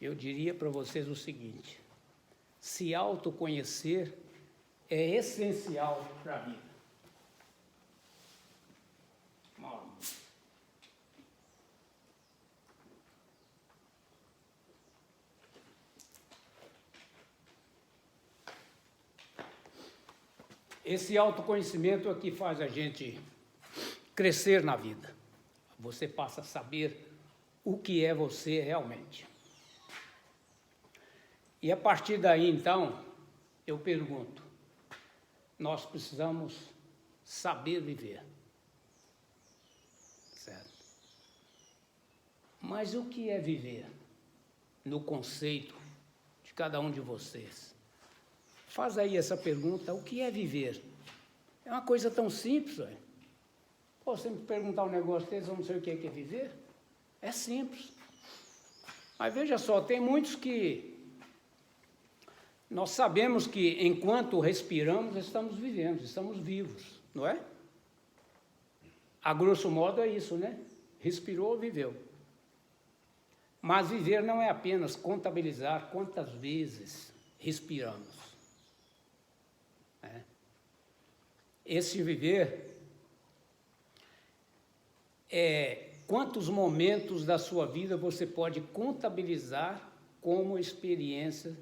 eu diria para vocês o seguinte: se autoconhecer é essencial para a vida. Esse autoconhecimento é que faz a gente crescer na vida. Você passa a saber o que é você realmente. E a partir daí, então, eu pergunto, nós precisamos saber viver, certo? Mas o que é viver no conceito de cada um de vocês? Faz aí essa pergunta, o que é viver? É uma coisa tão simples, velho. Pô, você me perguntar um negócio desse, eu não sei o que é viver? É simples. Mas veja só, tem muitos que nós sabemos que enquanto respiramos, estamos vivendo, estamos vivos, não é? A grosso modo é isso, né? Respirou, viveu. Mas viver não é apenas contabilizar quantas vezes respiramos. Esse viver é quantos momentos da sua vida você pode contabilizar como experiência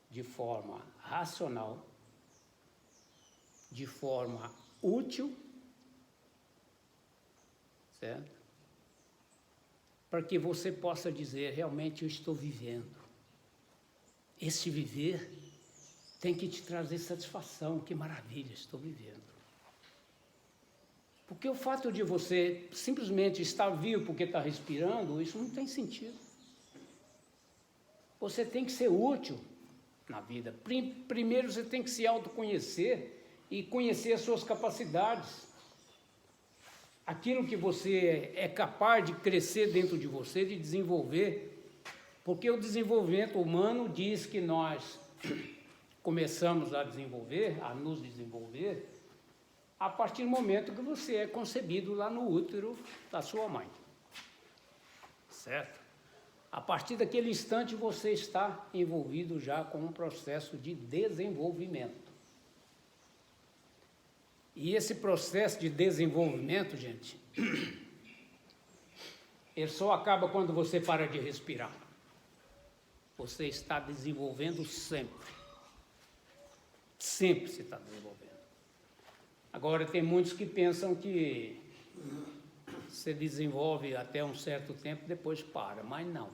de forma racional, de forma útil, certo? Para que você possa dizer, realmente eu estou vivendo. Esse viver tem que te trazer satisfação, que maravilha, estou vivendo. Porque o fato de você simplesmente estar vivo porque está respirando, isso não tem sentido. Você tem que ser útil na vida. Primeiro você tem que se autoconhecer e conhecer as suas capacidades. Aquilo que você é capaz de crescer dentro de você, de desenvolver. Porque o desenvolvimento humano diz que nós começamos a nos desenvolver, a partir do momento que você é concebido lá no útero da sua mãe. Certo? A partir daquele instante você está envolvido já com um processo de desenvolvimento. E esse processo de desenvolvimento, gente, ele só acaba quando você para de respirar. Você está desenvolvendo sempre. Sempre se está desenvolvendo. Agora, tem muitos que pensam que você desenvolve até um certo tempo, depois para, mas não.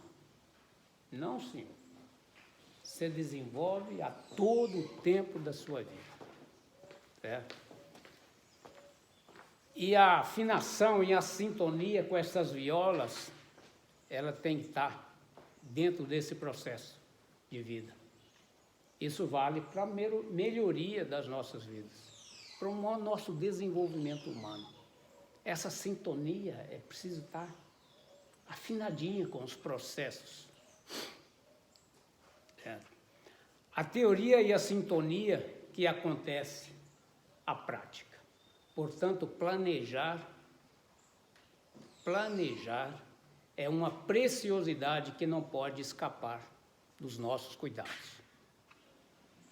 Não, senhor. Você desenvolve a todo o tempo da sua vida. Certo? E a afinação e a sintonia com essas violas, ela tem que estar dentro desse processo de vida. Isso vale para a melhoria das nossas vidas, para o nosso desenvolvimento humano. Essa sintonia é preciso estar afinadinha com os processos. A teoria e a sintonia que acontece à prática. Portanto, planejar é uma preciosidade que não pode escapar dos nossos cuidados.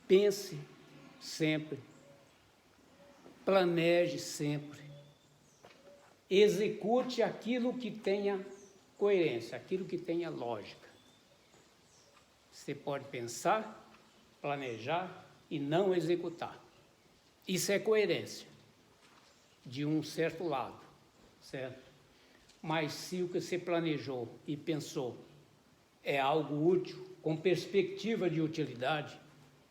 Pense sempre, planeje sempre, execute aquilo que tenha coerência, aquilo que tenha lógica. Você pode pensar, planejar e não executar. Isso é coerência, de um certo lado, certo? Mas se o que você planejou e pensou é algo útil, com perspectiva de utilidade,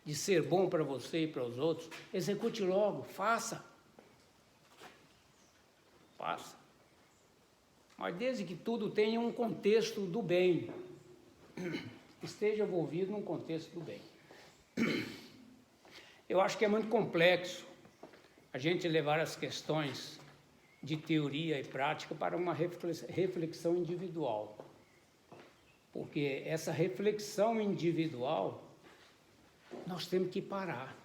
de ser bom para você e para os outros, execute logo, faça. Faça. Mas desde que tudo tenha um contexto do bem, esteja envolvido num contexto do bem. Eu acho que é muito complexo a gente levar as questões de teoria e prática para uma reflexão individual. Porque essa reflexão individual, nós temos que parar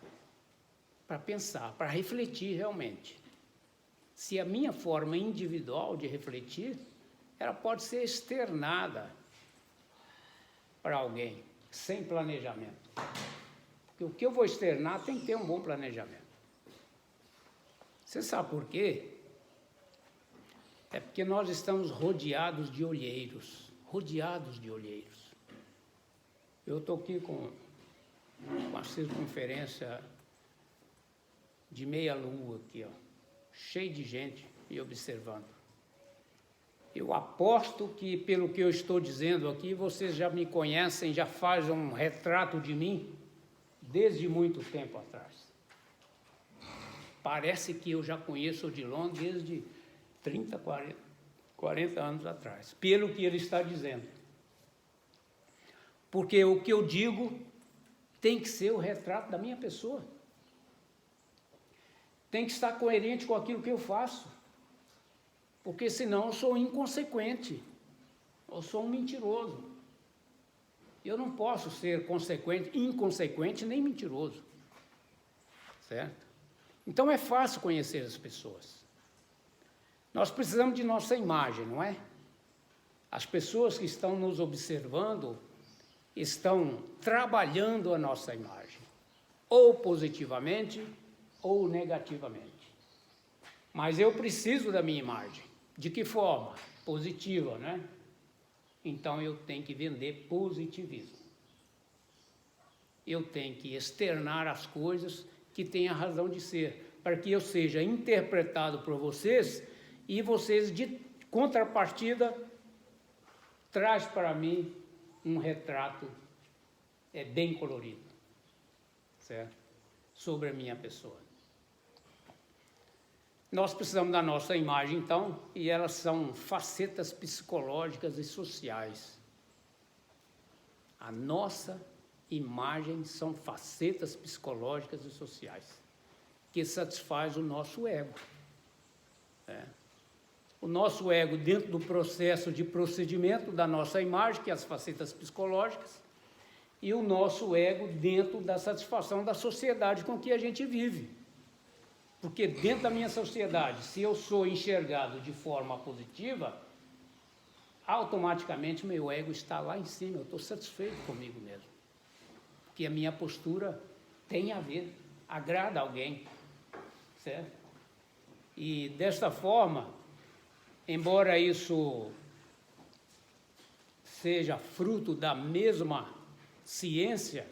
para pensar, para refletir realmente. Se a minha forma individual de refletir, ela pode ser externada para alguém sem planejamento. Porque o que eu vou externar tem que ter um bom planejamento. Você sabe por quê? É porque nós estamos rodeados de olheiros. Rodeados de olheiros. Eu estou aqui com uma circunferência de meia lua aqui, ó, cheio de gente me observando. Eu aposto que, pelo que eu estou dizendo aqui, vocês já me conhecem, já fazem um retrato de mim desde muito tempo atrás. Parece que eu já conheço o Odilon desde 30, 40 anos atrás, pelo que ele está dizendo. Porque o que eu digo tem que ser o retrato da minha pessoa. Tem que estar coerente com aquilo que eu faço. Porque senão eu sou inconsequente. Eu sou um mentiroso. Eu não posso ser inconsequente nem mentiroso. Certo? Então é fácil conhecer as pessoas. Nós precisamos de nossa imagem, não é? As pessoas que estão nos observando estão trabalhando a nossa imagem, ou positivamente ou negativamente. Mas eu preciso da minha imagem. De que forma? Positiva, né? Então eu tenho que vender positivismo. Eu tenho que externar as coisas que têm a razão de ser, para que eu seja interpretado por vocês e vocês, de contrapartida, traz para mim um retrato bem colorido, certo? Sobre a minha pessoa. Nós precisamos da nossa imagem, então, e elas são facetas psicológicas e sociais. A nossa imagem são facetas psicológicas e sociais, que satisfaz o nosso ego. O nosso ego dentro do processo de procedimento da nossa imagem, que é as facetas psicológicas, e o nosso ego dentro da satisfação da sociedade com que a gente vive. Porque dentro da minha sociedade, se eu sou enxergado de forma positiva, automaticamente meu ego está lá em cima, eu estou satisfeito comigo mesmo. Porque a minha postura tem a ver, agrada alguém, certo? E desta forma, embora isso seja fruto da mesma ciência,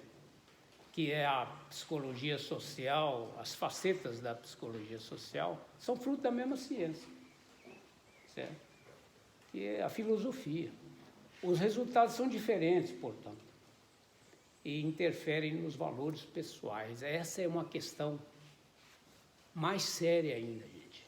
que é a psicologia social, as facetas da psicologia social, são fruto da mesma ciência, certo? Que é a filosofia. Os resultados são diferentes, portanto, e interferem nos valores pessoais. Essa é uma questão mais séria ainda, gente,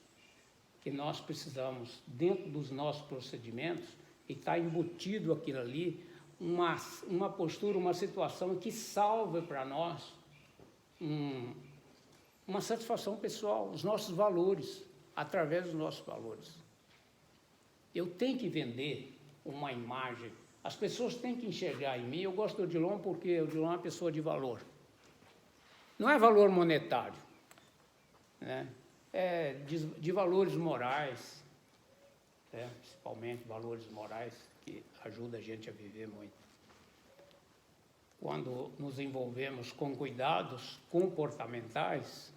que nós precisamos, dentro dos nossos procedimentos, e está embutido aquilo ali, uma postura, uma situação que salve para nós uma satisfação pessoal, os nossos valores, através dos nossos valores. Eu tenho que vender uma imagem, as pessoas têm que enxergar em mim. Eu gosto do Odilon porque o Odilon é uma pessoa de valor. Não é valor monetário, né? É de valores morais, principalmente valores morais, que ajuda a gente a viver muito. Quando nos envolvemos com cuidados comportamentais,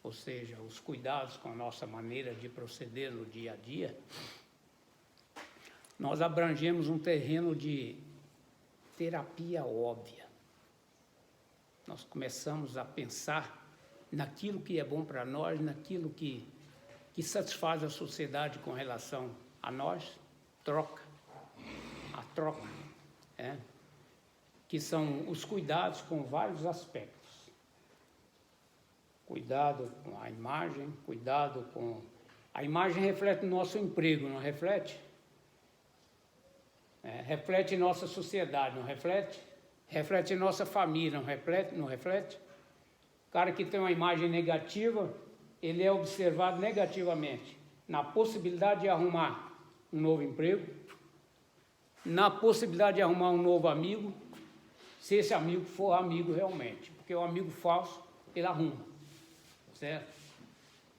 ou seja, os cuidados com a nossa maneira de proceder no dia a dia, nós abrangemos um terreno de terapia óbvia. Nós começamos a pensar naquilo que é bom para nós, naquilo que satisfaz a sociedade com relação a nós, a troca, que são os cuidados com vários aspectos. Cuidado com a imagem, cuidado com... A imagem reflete o nosso emprego, não reflete? Reflete nossa sociedade, não reflete? Reflete nossa família, não reflete? O cara que tem uma imagem negativa, ele é observado negativamente na possibilidade de arrumar um novo emprego, na possibilidade de arrumar um novo amigo, se esse amigo for amigo realmente, porque o amigo falso, ele arruma, certo?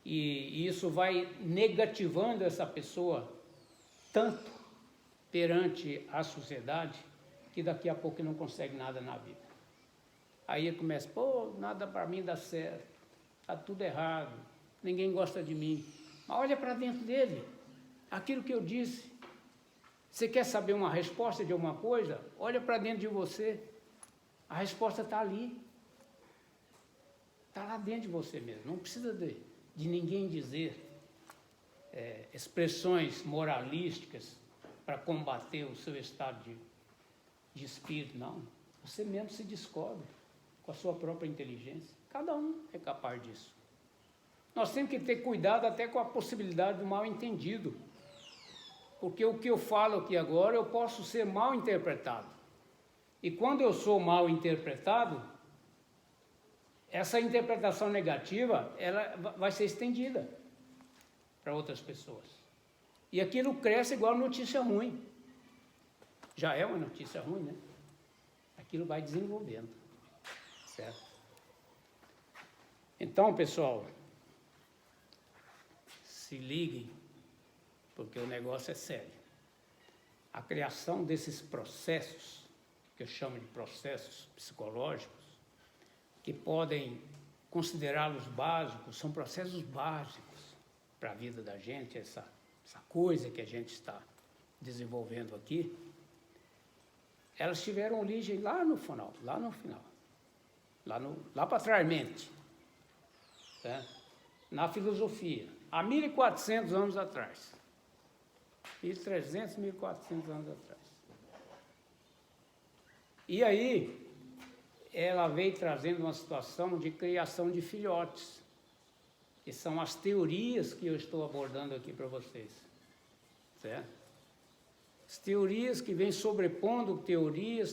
E isso vai negativando essa pessoa tanto perante a sociedade, que daqui a pouco não consegue nada na vida. Aí ele começa, pô, nada para mim dá certo, está tudo errado, ninguém gosta de mim. Mas olha para dentro dele, aquilo que eu disse. Você quer saber uma resposta de alguma coisa? Olha para dentro de você, a resposta está ali. Está lá dentro de você mesmo, não precisa de ninguém dizer expressões moralísticas para combater o seu estado de espírito, não. Você mesmo se descobre com a sua própria inteligência. Cada um é capaz disso. Nós temos que ter cuidado até com a possibilidade do mal entendido, porque o que eu falo aqui agora eu posso ser mal interpretado. E quando eu sou mal interpretado, essa interpretação negativa ela vai ser estendida para outras pessoas. E aquilo cresce igual notícia ruim. Já é uma notícia ruim, né? Aquilo vai desenvolvendo, certo? Então, pessoal, se liguem, porque o negócio é sério. A criação desses processos, que eu chamo de processos psicológicos, que podem considerá-los básicos, são processos básicos para a vida da gente, essa coisa que a gente está desenvolvendo aqui. Elas tiveram origem lá no final, lá para trás, mente, né? Na filosofia, há 1.400 anos atrás, 1.300, 1.400 anos atrás. E aí, ela veio trazendo uma situação de criação de filhotes, que são as teorias que eu estou abordando aqui para vocês, certo? As teorias que vêm sobrepondo teorias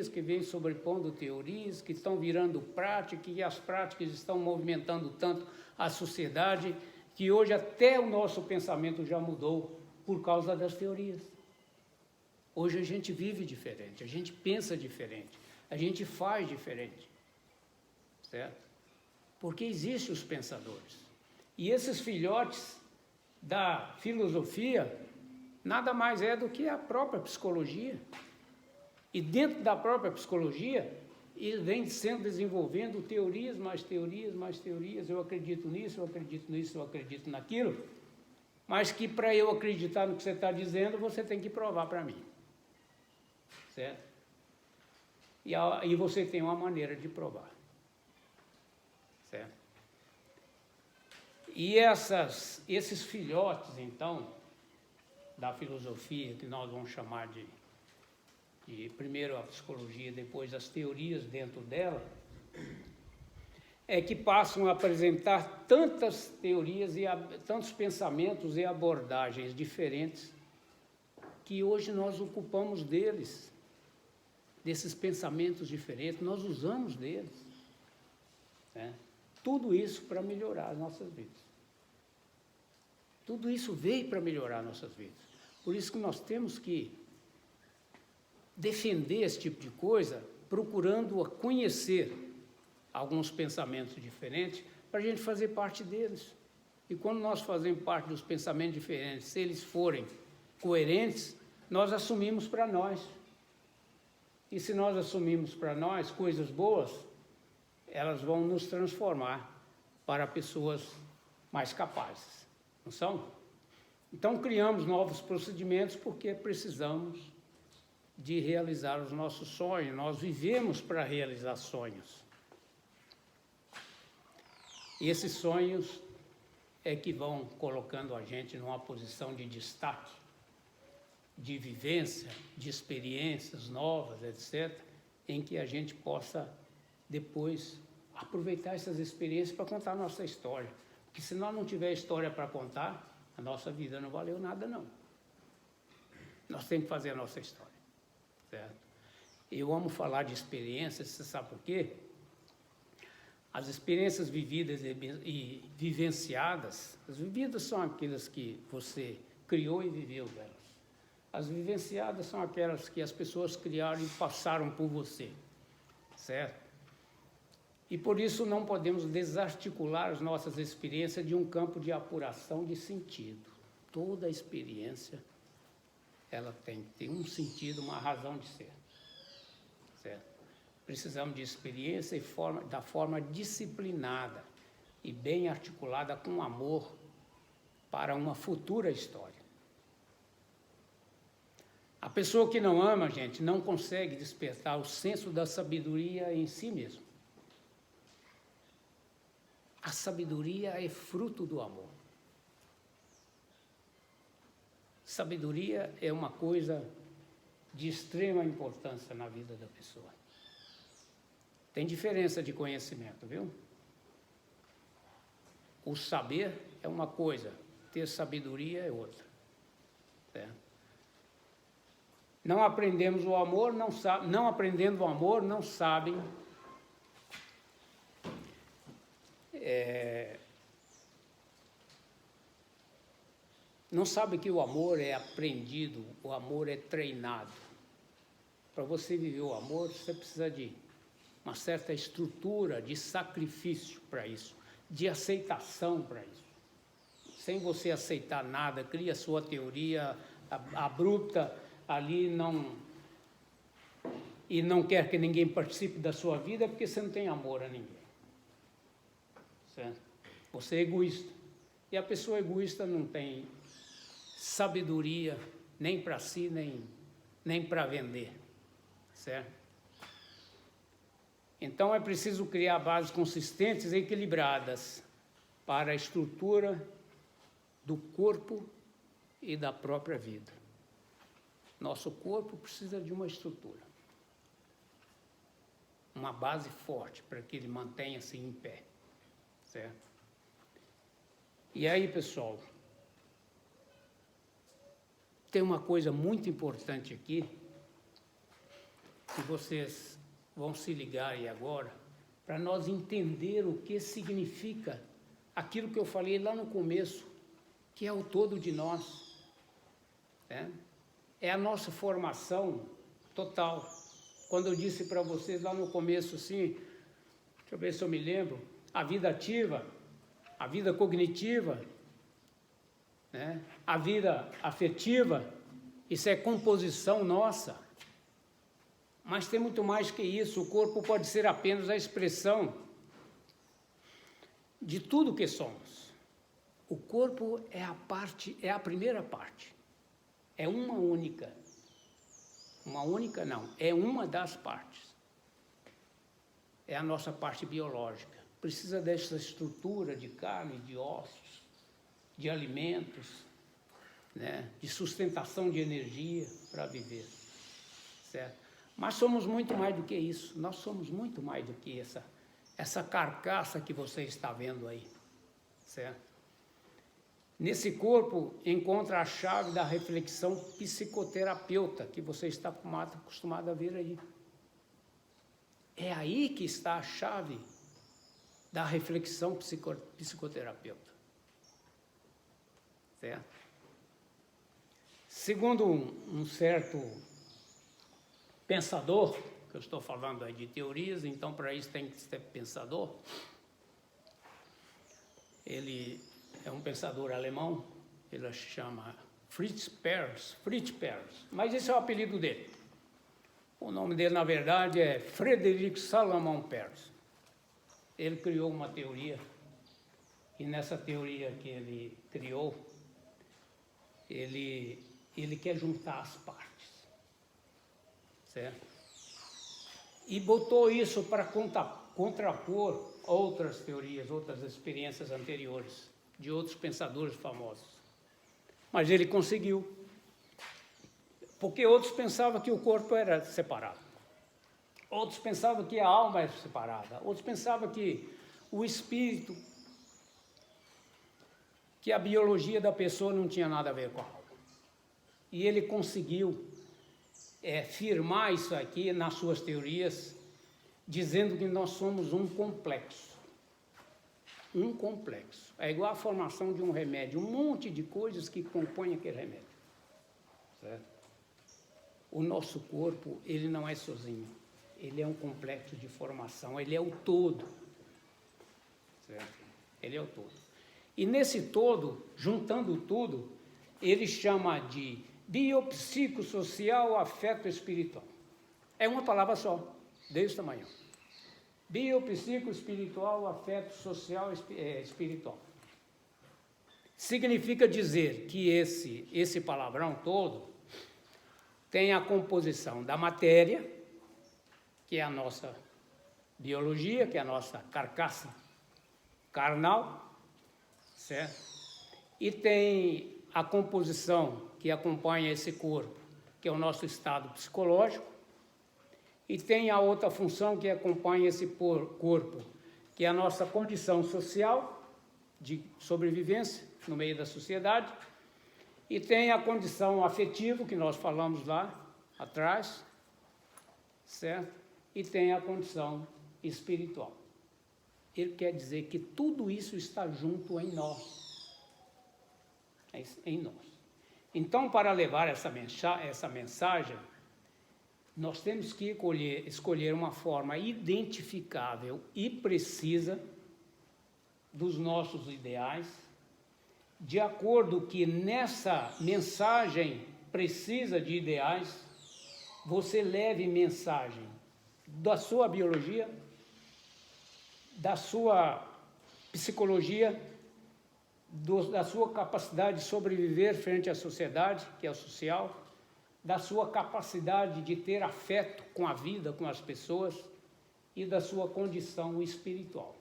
que vêm sobrepondo teorias, que estão virando prática, e as práticas estão movimentando tanto a sociedade, que hoje até o nosso pensamento já mudou por causa das teorias. Hoje a gente vive diferente, a gente pensa diferente, a gente faz diferente, certo? Porque existem os pensadores. E esses filhotes da filosofia nada mais é do que a própria psicologia. E dentro da própria psicologia, ele vem sendo desenvolvendo teorias, mais teorias, mais teorias. Eu acredito nisso, eu acredito nisso, eu acredito naquilo. Mas que para eu acreditar no que você está dizendo, você tem que provar para mim. Certo? E você tem uma maneira de provar. Certo? E esses filhotes, então, da filosofia, que nós vamos chamar de primeiro a psicologia, depois as teorias dentro dela, é que passam a apresentar tantas teorias e tantos pensamentos e abordagens diferentes, que hoje nós ocupamos deles, desses pensamentos diferentes, nós usamos deles, né? Tudo isso para melhorar as nossas vidas. Tudo isso veio para melhorar nossas vidas. Por isso que nós temos que defender esse tipo de coisa, procurando conhecer alguns pensamentos diferentes, para a gente fazer parte deles. E quando nós fazemos parte dos pensamentos diferentes, se eles forem coerentes, nós assumimos para nós. E se nós assumimos para nós coisas boas, elas vão nos transformar para pessoas mais capazes. Não são? Então, criamos novos procedimentos porque precisamos de realizar os nossos sonhos. Nós vivemos para realizar sonhos. E esses sonhos é que vão colocando a gente numa posição de destaque, de vivência, de experiências novas, etc., em que a gente possa depois aproveitar essas experiências para contar a nossa história. Porque se nós não tiver história para contar, a nossa vida não valeu nada, não. Nós temos que fazer a nossa história, certo? Eu amo falar de experiências, você sabe por quê? As experiências vividas e vivenciadas, as vividas são aquelas que você criou e viveu delas. As vivenciadas são aquelas que as pessoas criaram e passaram por você, certo? E por isso não podemos desarticular as nossas experiências de um campo de apuração de sentido. Toda experiência, ela tem que ter um sentido, uma razão de ser. certo? Precisamos de experiência e da forma disciplinada e bem articulada com amor para uma futura história. A pessoa que não ama, gente, não consegue despertar o senso da sabedoria em si mesmo. A sabedoria é fruto do amor. Sabedoria é uma coisa de extrema importância na vida da pessoa. Tem diferença de conhecimento, viu? O saber é uma coisa, ter sabedoria é outra. Certo? Não aprendemos o amor, não aprendendo o amor, não sabem não sabe que o amor é aprendido, o amor é treinado. Para você viver o amor, você precisa de uma certa estrutura de sacrifício para isso, de aceitação para isso. Sem você aceitar nada, cria sua teoria abrupta ali, e não quer que ninguém participe da sua vida, porque você não tem amor a ninguém. Certo? Você é egoísta. E a pessoa egoísta não tem sabedoria nem para si, nem para vender. Certo? Então é preciso criar bases consistentes e equilibradas para a estrutura do corpo e da própria vida. Nosso corpo precisa de uma estrutura, uma base forte para que ele mantenha-se em pé, certo? E aí, pessoal, tem uma coisa muito importante aqui, que vocês vão se ligar aí agora, para nós entender o que significa aquilo que eu falei lá no começo, que é o todo de nós, né? É a nossa formação total. Quando eu disse para vocês lá no começo, assim, deixa eu ver se eu me lembro, a vida ativa, a vida cognitiva, né? A vida afetiva, isso é composição nossa. Mas tem muito mais que isso. O corpo pode ser apenas a expressão de tudo que somos. O corpo é a primeira parte. É uma única. Uma única não, é uma das partes. É a nossa parte biológica. Precisa dessa estrutura de carne, de ossos, de alimentos, né, de sustentação de energia para viver. Certo? Mas somos muito mais do que isso. Nós somos muito mais do que essa carcaça que você está vendo aí. Certo? Nesse corpo encontra a chave da reflexão psicoterapeuta, que você está acostumado a ver aí. É aí que está a chave da reflexão psicoterapeuta. Certo? Segundo um certo pensador, que eu estou falando aí de teorias, então para isso tem que ser pensador, ele é um pensador alemão, ele se chama Fritz Perls, mas esse é o apelido dele. O nome dele, na verdade, é Friedrich Salomon Perls. Ele criou uma teoria, e nessa teoria que ele criou, ele quer juntar as partes, certo? E botou isso para contrapor outras teorias, outras experiências anteriores, de outros pensadores famosos. Mas ele conseguiu. Porque outros pensavam que o corpo era separado. Outros pensavam que a alma era separada. Outros pensavam que o espírito, que a biologia da pessoa não tinha nada a ver com a alma. E ele conseguiu firmar isso aqui nas suas teorias, dizendo que nós somos um complexo. Um complexo. É igual a formação de um remédio, um monte de coisas que compõem aquele remédio. Certo? O nosso corpo, ele não é sozinho. Ele é um complexo de formação, ele é o todo. Certo? Ele é o todo. E nesse todo, juntando tudo, ele chama de biopsicossocial afeto espiritual. É uma palavra só, desse tamanho. Bio, psico, espiritual, afeto, social, espiritual. Significa dizer que esse palavrão todo tem a composição da matéria, que é a nossa biologia, que é a nossa carcaça carnal, certo? E tem a composição que acompanha esse corpo, que é o nosso estado psicológico, e tem a outra função que acompanha esse corpo, que é a nossa condição social de sobrevivência no meio da sociedade, e tem a condição afetiva, que nós falamos lá atrás, certo? E tem a condição espiritual. Ele quer dizer que tudo isso está junto em nós. Em nós. Então, para levar essa mensagem, nós temos que escolher uma forma identificável e precisa dos nossos ideais, de acordo que nessa mensagem precisa de ideais, você leve mensagem da sua biologia, da sua psicologia, da sua capacidade de sobreviver frente à sociedade, que é o social, da sua capacidade de ter afeto com a vida, com as pessoas, e da sua condição espiritual.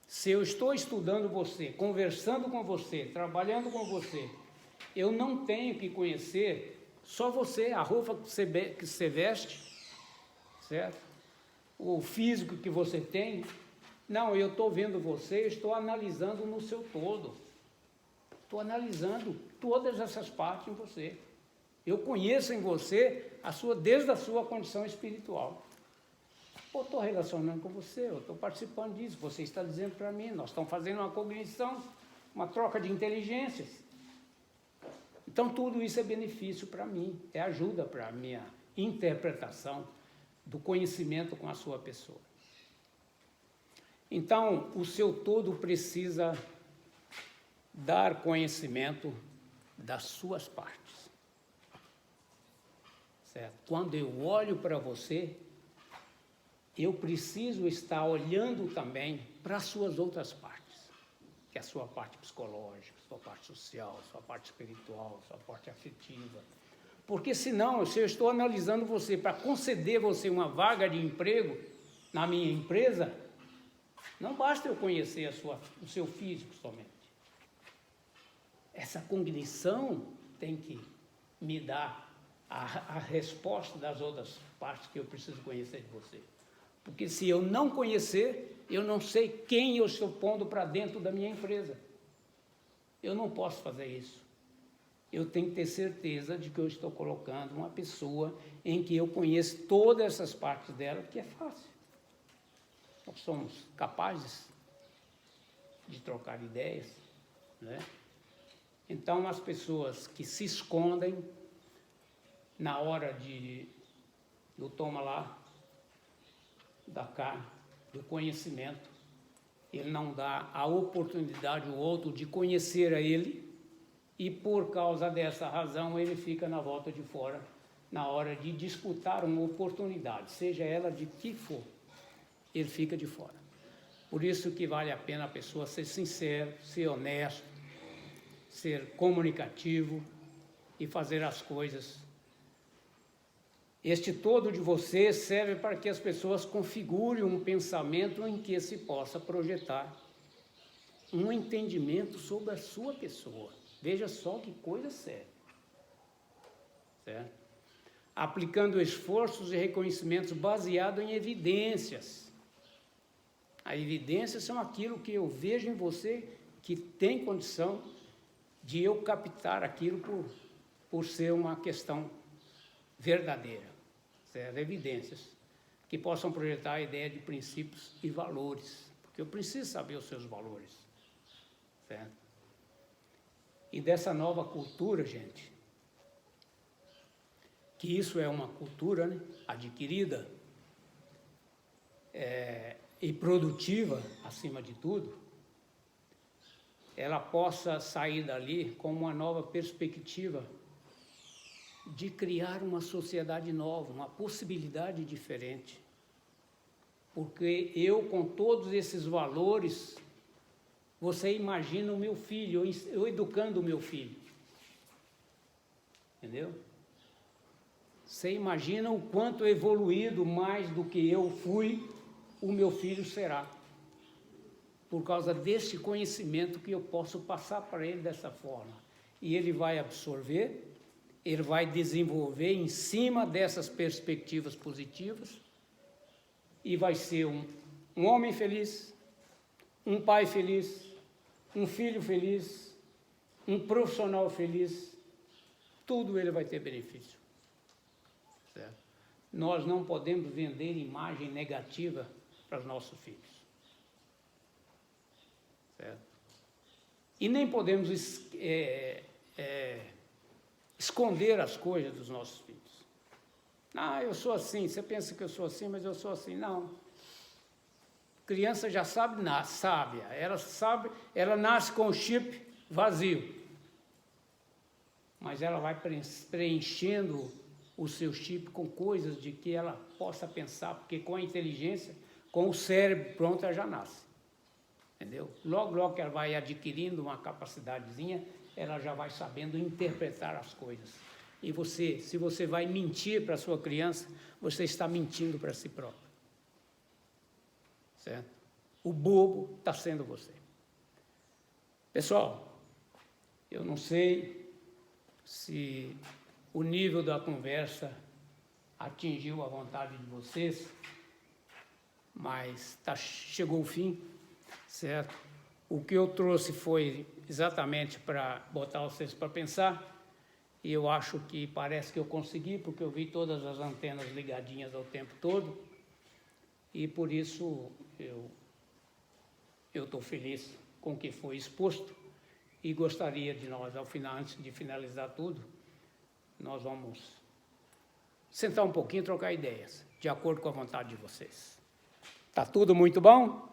Se eu estou estudando você, conversando com você, trabalhando com você, eu não tenho que conhecer só você, a roupa que você veste, certo? O físico que você tem. Não, eu estou vendo você, estou analisando no seu todo. Estou analisando todas essas partes em você. Eu conheço em você desde a sua condição espiritual. Eu estou relacionando com você, eu estou participando disso, você está dizendo para mim, nós estamos fazendo uma cognição, uma troca de inteligências. Então, tudo isso é benefício para mim, é ajuda para a minha interpretação do conhecimento com a sua pessoa. Então, o seu todo precisa dar conhecimento das suas partes. Certo? Quando eu olho para você, eu preciso estar olhando também para as suas outras partes, que é a sua parte psicológica, sua parte social, sua parte espiritual, sua parte afetiva. Porque senão, se eu estou analisando você para conceder você uma vaga de emprego na minha empresa, não basta eu conhecer o seu físico somente. Essa cognição tem que me dar a resposta das outras partes que eu preciso conhecer de você. Porque se eu não conhecer, eu não sei quem eu estou pondo para dentro da minha empresa. Eu não posso fazer isso. Eu tenho que ter certeza de que eu estou colocando uma pessoa em que eu conheço todas essas partes dela, que é fácil. Nós somos capazes de trocar ideias, né? Então, as pessoas que se escondem na hora do toma lá, da cá, do conhecimento, ele não dá a oportunidade ao outro de conhecer a ele, e por causa dessa razão ele fica na volta de fora, na hora de disputar uma oportunidade, seja ela de que for, ele fica de fora. Por isso que vale a pena a pessoa ser sincero, ser honesto, ser comunicativo e fazer as coisas. Este todo de você serve para que as pessoas configurem um pensamento em que se possa projetar um entendimento sobre a sua pessoa. Veja só que coisa séria. Certo? Aplicando esforços e reconhecimentos baseados em evidências. As evidências são aquilo que eu vejo em você que tem condição de eu captar aquilo por ser uma questão verdadeira, certo? Evidências que possam projetar a ideia de princípios e valores, porque eu preciso saber os seus valores, certo? E dessa nova cultura, gente, que isso é uma cultura, né, adquirida e produtiva, acima de tudo, ela possa sair dali com uma nova perspectiva de criar uma sociedade nova, uma possibilidade diferente. Porque eu, com todos esses valores, você imagina o meu filho, eu educando o meu filho. Entendeu? Você imagina o quanto evoluído mais do que eu fui, o meu filho será. Por causa desse conhecimento que eu posso passar para ele dessa forma. E ele vai absorver, ele vai desenvolver em cima dessas perspectivas positivas e vai ser um homem feliz, um pai feliz, um filho feliz, um profissional feliz, tudo ele vai ter benefício. Certo? Nós não podemos vender imagem negativa para os nossos filhos. Certo? E nem podemos esconder as coisas dos nossos filhos. Ah, eu sou assim, você pensa que eu sou assim, mas eu sou assim. Não. Criança já sabe, sábia, ela nasce com o chip vazio. Mas ela vai preenchendo o seu chip com coisas de que ela possa pensar, porque com a inteligência, com o cérebro pronto, ela já nasce. Entendeu? Logo, logo que ela vai adquirindo uma capacidadezinha, ela já vai sabendo interpretar as coisas. E você, se você vai mentir para a sua criança, você está mentindo para si próprio. Certo? O bobo está sendo você. Pessoal, eu não sei se o nível da conversa atingiu a vontade de vocês, mas chegou o fim, certo? O que eu trouxe foi exatamente para botar vocês para pensar, e eu acho que parece que eu consegui, porque eu vi todas as antenas ligadinhas ao tempo todo, e por isso eu estou feliz com o que foi exposto, e gostaria de nós, ao final, antes de finalizar tudo, nós vamos sentar um pouquinho e trocar ideias, de acordo com a vontade de vocês. Tá tudo muito bom?